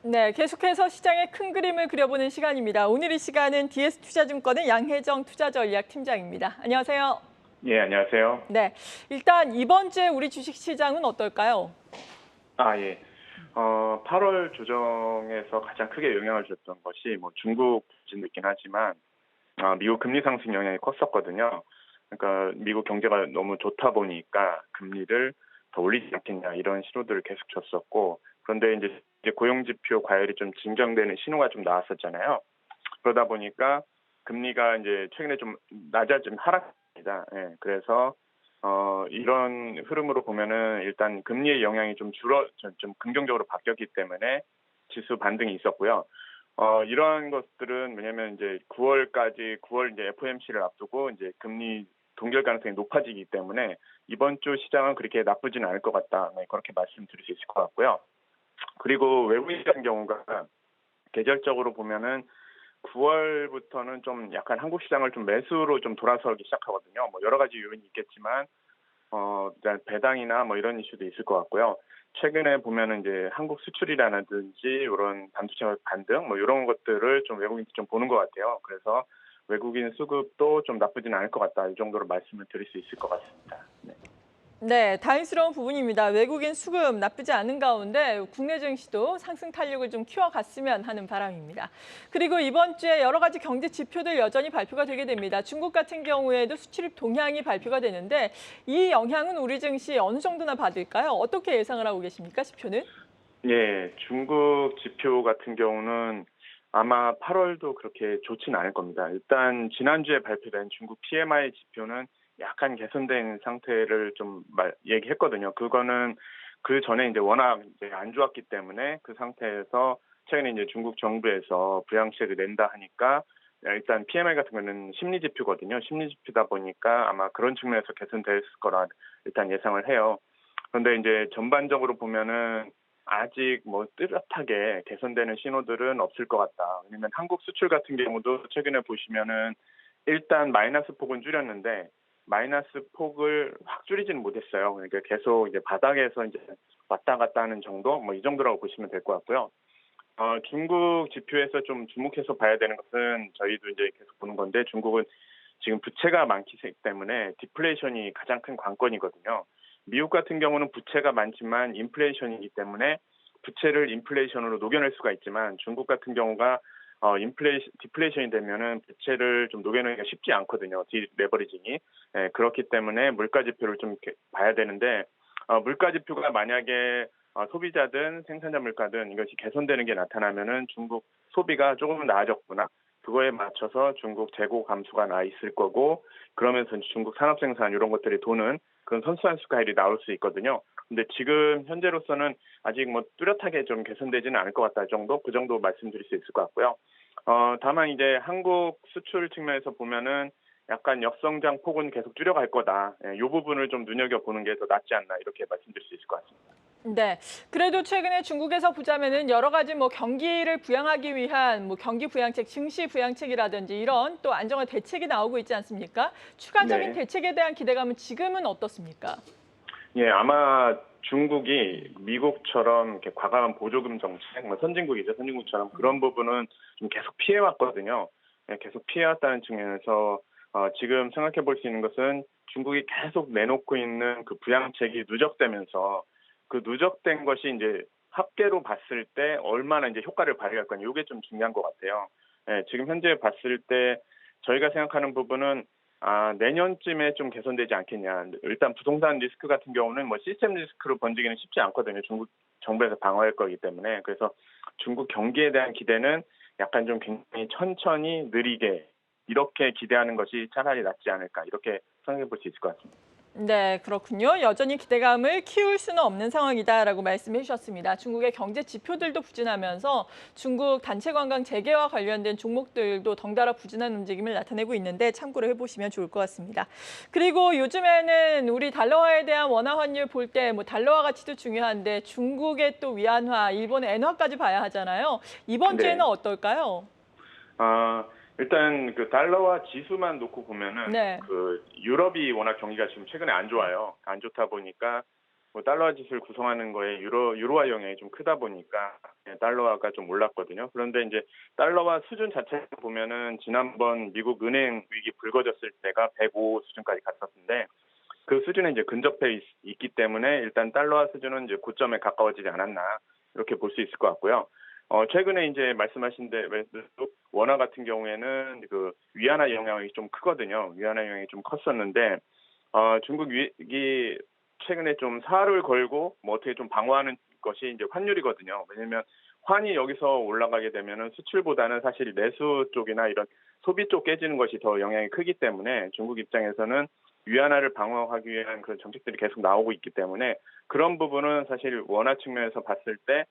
네, 계속해서 시장의 큰 그림을 그려보는 시간입니다. 오늘 이 시간은 DS투자증권의 양혜정 투자전략팀장입니다. 안녕하세요. 예, 안녕하세요. 네, 일단 이번 주에 우리 주식시장은 어떨까요? 예. 8월 조정에서 가장 크게 영향을 줬던 것이 뭐 중국 부진도 있긴 하지만 미국 금리 상승 영향이 컸었거든요. 그러니까 미국 경제가 너무 좋다 보니까 금리를 더 올리지 않겠냐 이런 신호들을 계속 줬었고, 그런데 이제 고용 지표 과열이 좀 진정되는 신호가 좀 나왔었잖아요. 그러다 보니까 금리가 이제 최근에 좀 좀 하락합니다. 예, 그래서 이런 흐름으로 보면은 일단 금리의 영향이 좀 긍정적으로 바뀌었기 때문에 지수 반등이 있었고요. 이러한 것들은 왜냐면 이제 9월 이제 FOMC를 앞두고 이제 금리 동결 가능성이 높아지기 때문에 이번 주 시장은 그렇게 나쁘지는 않을 것 같다. 네, 그렇게 말씀드릴 수 있을 것 같고요. 그리고 외국인 같은 경우가 계절적으로 보면은 9월부터는 좀 약간 한국 시장을 좀 매수로 좀 돌아서기 시작하거든요. 뭐 여러 가지 요인이 있겠지만 일단 배당이나 뭐 이런 이슈도 있을 것 같고요. 최근에 보면은 이제 한국 수출이라든지 이런 반도체 반등 뭐 이런 것들을 좀 외국인들이 좀 보는 것 같아요. 그래서 외국인 수급도 좀 나쁘지는 않을 것 같다. 이 정도로 말씀을 드릴 수 있을 것 같습니다. 네. 네, 다행스러운 부분입니다. 외국인 수급 나쁘지 않은 가운데 국내 증시도 상승 탄력을 좀 키워갔으면 하는 바람입니다. 그리고 이번 주에 여러 가지 경제 지표들 여전히 발표가 되게 됩니다. 중국 같은 경우에도 수출입 동향이 발표가 되는데 이 영향은 우리 증시 어느 정도나 받을까요? 어떻게 예상을 하고 계십니까, 지표는? 예, 중국 지표 같은 경우는 아마 8월도 그렇게 좋지는 않을 겁니다. 일단 지난주에 발표된 중국 PMI 지표는 약간 개선된 상태를 좀 얘기했거든요. 그거는 그 전에 이제 워낙 이제 안 좋았기 때문에 그 상태에서 최근에 이제 중국 정부에서 부양책을 낸다 하니까 일단 PMI 같은 거는 심리 지표거든요. 심리 지표다 보니까 아마 그런 측면에서 개선됐을 거라 일단 예상을 해요. 그런데 이제 전반적으로 보면은 아직 뭐 뚜렷하게 개선되는 신호들은 없을 것 같다. 왜냐면 한국 수출 같은 경우도 최근에 보시면은 일단 마이너스 폭은 줄였는데 마이너스 폭을 확 줄이지는 못했어요. 그러니까 계속 이제 바닥에서 이제 왔다 갔다 하는 정도, 뭐 이 정도라고 보시면 될 것 같고요. 중국 지표에서 좀 주목해서 봐야 되는 것은 저희도 이제 계속 보는 건데 중국은 지금 부채가 많기 때문에 디플레이션이 가장 큰 관건이거든요. 미국 같은 경우는 부채가 많지만 인플레이션이기 때문에 부채를 인플레이션으로 녹여낼 수가 있지만 중국 같은 경우가 디플레이션이 되면은 부채를 좀 녹여내기가 쉽지 않거든요. 디레버리징이. 예, 그렇기 때문에 물가 지표를 좀 이렇게 봐야 되는데 물가 지표가 만약에 소비자든 생산자 물가든 이것이 개선되는 게 나타나면은 중국 소비가 조금은 나아졌구나. 그거에 맞춰서 중국 재고 감소가 나 있을 거고 그러면서 중국 산업 생산 이런 것들이 도는 그런 선수한 수가일이 나올 수 있거든요. 근데 지금 현재로서는 아직 뭐 뚜렷하게 좀 개선되지는 않을 것 같다 정도 그 정도 말씀드릴 수 있을 것 같고요. 다만 이제 한국 수출 측면에서 보면은 약간 역성장 폭은 계속 줄여갈 거다. 이 부분을 좀 눈여겨보는 게 더 낫지 않나 이렇게 말씀드릴 수 있을 것 같습니다. 네, 그래도 최근에 중국에서 보자면은 여러 가지 뭐 경기를 부양하기 위한 뭐 경기 부양책, 증시 부양책이라든지 이런 또 안정화 대책이 나오고 있지 않습니까? 추가적인 네. 대책에 대한 기대감은 지금은 어떻습니까? 예, 아마 중국이 미국처럼 이렇게 과감한 보조금 정책, 뭐 선진국이죠, 선진국처럼 그런 부분은 좀 계속 피해왔거든요. 예, 계속 피해왔다는 측면에서 지금 생각해 볼 수 있는 것은 중국이 계속 내놓고 있는 그 부양책이 누적되면서 그 누적된 것이 이제 합계로 봤을 때 얼마나 이제 효과를 발휘할 거냐, 이게 좀 중요한 것 같아요. 예, 지금 현재 봤을 때 저희가 생각하는 부분은 내년쯤에 좀 개선되지 않겠냐. 일단 부동산 리스크 같은 경우는 뭐 시스템 리스크로 번지기는 쉽지 않거든요. 중국 정부에서 방어할 거기 때문에. 그래서 중국 경기에 대한 기대는 약간 좀 굉장히 천천히 느리게 이렇게 기대하는 것이 차라리 낫지 않을까. 이렇게 생각해 볼 수 있을 것 같습니다. 네, 그렇군요. 여전히 기대감을 키울 수는 없는 상황이다라고 말씀해 주셨습니다. 중국의 경제 지표들도 부진하면서 중국 단체 관광 재개와 관련된 종목들도 덩달아 부진한 움직임을 나타내고 있는데 참고를 해보시면 좋을 것 같습니다. 그리고 요즘에는 우리 달러화에 대한 원화 환율 볼 때 뭐 달러화 가치도 중요한데 중국의 또 위안화, 일본의 엔화까지 봐야 하잖아요. 이번 주에는 네. 어떨까요? 일단 그 달러와 지수만 놓고 보면은 네. 그 유럽이 워낙 경기가 지금 최근에 안 좋아요. 안 좋다 보니까 뭐 달러화 지수를 구성하는 거에 유로화 영향이 좀 크다 보니까 달러화가 좀 올랐거든요. 그런데 이제 달러화 수준 자체를 보면은 지난번 미국 은행 위기 불거졌을 때가 105 수준까지 갔었는데 그 수준에 이제 근접해 있기 때문에 일단 달러화 수준은 이제 고점에 가까워지지 않았나 이렇게 볼 수 있을 것 같고요. 최근에 이제 말씀하신 대로 원화 같은 경우에는 그 위안화 영향이 좀 크거든요. 위안화 영향이 좀 컸었는데 중국 위기 최근에 좀 사활을 걸고 뭐 어떻게 좀 방어하는 것이 이제 환율이거든요. 왜냐면 환이 여기서 올라가게 되면은 수출보다는 사실 내수 쪽이나 이런 소비 쪽 깨지는 것이 더 영향이 크기 때문에 중국 입장에서는 위안화를 방어하기 위한 그런 정책들이 계속 나오고 있기 때문에 그런 부분은 사실 원화 측면에서 봤을 때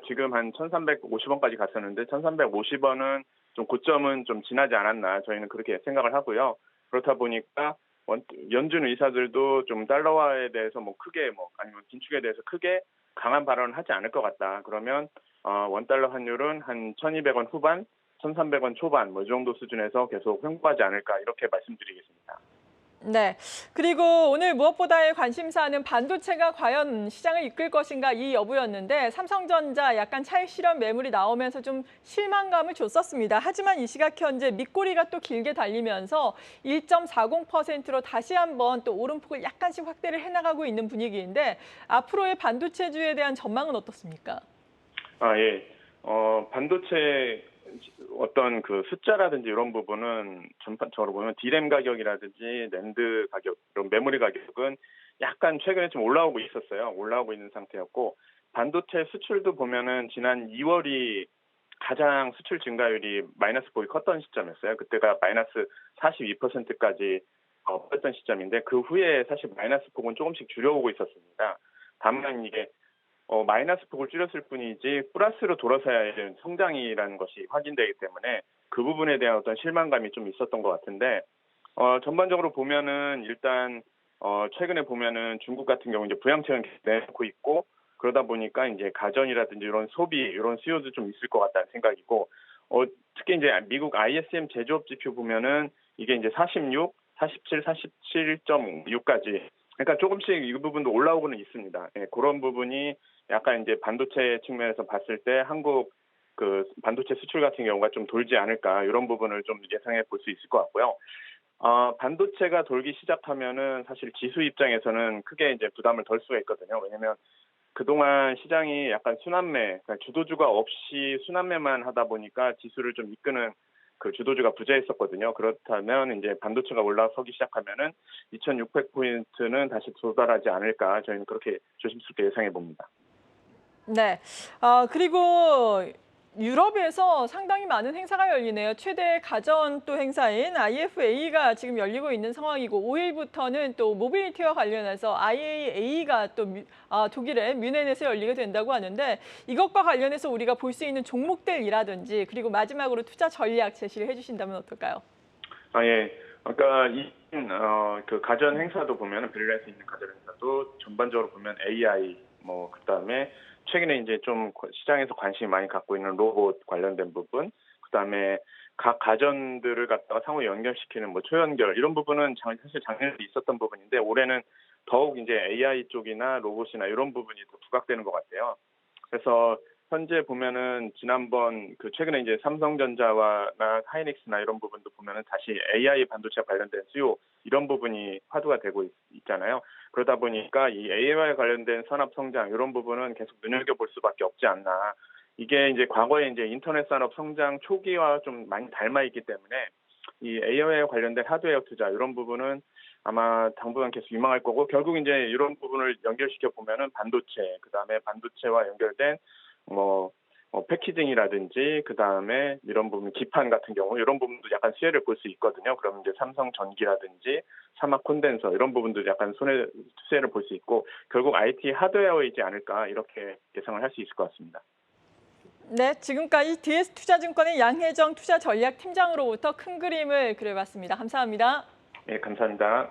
지금 한 1,350원까지 갔었는데 1,350원은 좀 고점은 좀 지나지 않았나 저희는 그렇게 생각을 하고요. 그렇다 보니까 연준 의사들도 좀 달러화에 대해서 뭐 크게 아니면 긴축에 대해서 크게 강한 발언을 하지 않을 것 같다. 그러면 원달러 환율은 한 1,200원 후반, 1,300원 초반 뭐 이 정도 수준에서 계속 횡보하지 않을까 이렇게 말씀드리겠습니다. 네. 그리고 오늘 무엇보다의 관심사는 반도체가 과연 시장을 이끌 것인가 이 여부였는데 삼성전자 약간 차익 실현 매물이 나오면서 좀 실망감을 줬었습니다. 하지만 이 시각 현재 밑꼬리가 또 길게 달리면서 1.40%로 다시 한번 또 오름폭을 약간씩 확대를 해나가고 있는 분위기인데 앞으로의 반도체주에 대한 전망은 어떻습니까? 예. 반도체 어떤 그 숫자라든지 이런 부분은 전반적으로 보면 디램 가격이라든지 낸드 가격, 이런 메모리 가격은 약간 최근에 좀 올라오고 있었어요. 올라오고 있는 상태였고 반도체 수출도 보면은 지난 2월이 가장 수출 증가율이 마이너스 폭이 컸던 시점이었어요. 그때가 마이너스 42%까지 컸던 시점인데 그 후에 사실 마이너스 폭은 조금씩 줄여오고 있었습니다. 다만 이게 마이너스 폭을 줄였을 뿐이지 플러스로 돌아서야 되는 성장이라는 것이 확인되기 때문에 그 부분에 대한 어떤 실망감이 좀 있었던 것 같은데 전반적으로 보면은 일단 최근에 보면은 중국 같은 경우 이제 부양책을 내놓고 있고 그러다 보니까 이제 가전이라든지 이런 소비 이런 수요도 좀 있을 것 같다는 생각이고 특히 이제 미국 ISM 제조업 지표 보면은 이게 이제 46, 47, 47.6까지 그러니까 조금씩 이 부분도 올라오고는 있습니다. 예, 그런 부분이 약간 이제 반도체 측면에서 봤을 때 한국 그 반도체 수출 같은 경우가 좀 돌지 않을까 이런 부분을 좀 예상해 볼 수 있을 것 같고요. 반도체가 돌기 시작하면은 사실 지수 입장에서는 크게 이제 부담을 덜 수가 있거든요. 왜냐면 그동안 시장이 약간 순환매, 그러니까 주도주가 없이 순환매만 하다 보니까 지수를 좀 이끄는 그 주도주가 부재했었거든요. 그렇다면 이제 반도체가 올라서기 시작하면은 2,600포인트는 다시 도달하지 않을까 저희는 그렇게 조심스럽게 예상해 봅니다. 네. 그리고 유럽에서 상당히 많은 행사가 열리네요. 최대 가전 또 행사인 IFA가 지금 열리고 있는 상황이고 5일부터는 또 모빌리티와 관련해서 IAA가 또 독일의 뮌헨에서 열리게 된다고 하는데 이것과 관련해서 우리가 볼 수 있는 종목들이라든지 그리고 마지막으로 투자 전략 제시를 해주신다면 어떨까요? 예. 아까 그 가전 행사도 보면은 베를린에서 있는 가전 행사도 전반적으로 보면 AI 뭐 그다음에 최근에 이제 좀 시장에서 관심이 많이 갖고 있는 로봇 관련된 부분, 그다음에 각 가전들을 갖다가 상호 연결시키는 뭐 초연결 이런 부분은 사실 작년에도 있었던 부분인데 올해는 더욱 이제 AI 쪽이나 로봇이나 이런 부분이 더 부각되는 것 같아요. 그래서 현재 보면은 지난번 그 최근에 이제 삼성전자와나 하이닉스나 이런 부분도 보면은 다시 AI 반도체 관련된 수요 이런 부분이 화두가 되고 있잖아요. 그러다 보니까 이 AI 관련된 산업 성장 이런 부분은 계속 눈여겨볼 수밖에 없지 않나. 이게 이제 과거에 이제 인터넷 산업 성장 초기와 좀 많이 닮아 있기 때문에 이 AI 관련된 하드웨어 투자 이런 부분은 아마 당분간 계속 유망할 거고 결국 이제 이런 부분을 연결시켜 보면은 반도체 그다음에 반도체와 연결된 패키징이라든지 그다음에 이런 부분 기판 같은 경우 이런 부분도 약간 수혜를 볼 수 있거든요. 그럼 이제 삼성 전기라든지 사막 콘덴서 이런 부분도 약간 수혜를 볼 수 있고 결국 IT 하드웨어이지 않을까 이렇게 예상을 할 수 있을 것 같습니다. 네, 지금까지 DS투자증권의 양혜정 투자전략팀장으로부터 큰 그림을 그려봤습니다. 감사합니다. 네, 감사합니다.